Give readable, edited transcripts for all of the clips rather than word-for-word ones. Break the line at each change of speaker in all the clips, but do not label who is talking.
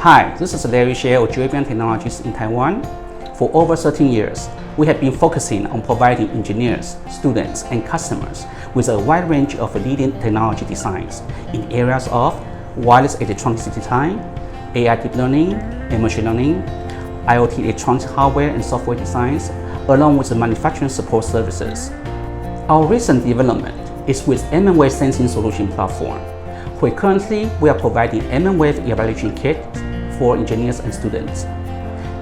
Hi, this is Larry Xie of JBM Technologies in Taiwan. For over 13 years, we have been focusing on providing engineers, students, and customers with a wide range of leading technology designs in areas of wireless electronics design, AI deep learning and machine learning, IoT electronics hardware and software designs, along with the manufacturing support services. Our recent development is with mmWave Sensing Solution Platform, where currently we are providing mmWave Evaluation Kit for engineers and students.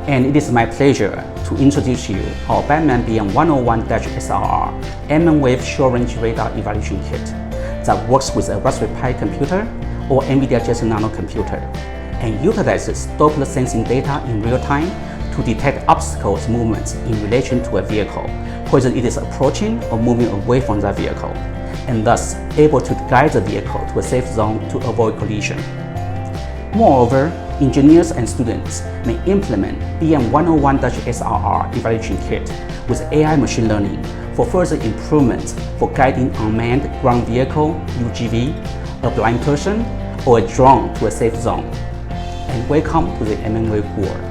And it is my pleasure to introduce you our BM101-SRR mmWave Short-Range Radar Evaluation Kit that works with a Raspberry Pi computer or NVIDIA Jetson Nano Computer and utilizes Doppler Sensing Data in real time to detect obstacles movements in relation to a vehicle, whether it is approaching or moving away from that vehicle, and thus able to guide the vehicle to a safe zone to avoid collision. Moreover, engineers and students may implement BM101-SRR Evaluation Kit with AI machine learning for further improvements for guiding unmanned ground vehicle (UGV), a blind person, or a drone to a safe zone. And welcome to the mmWave world.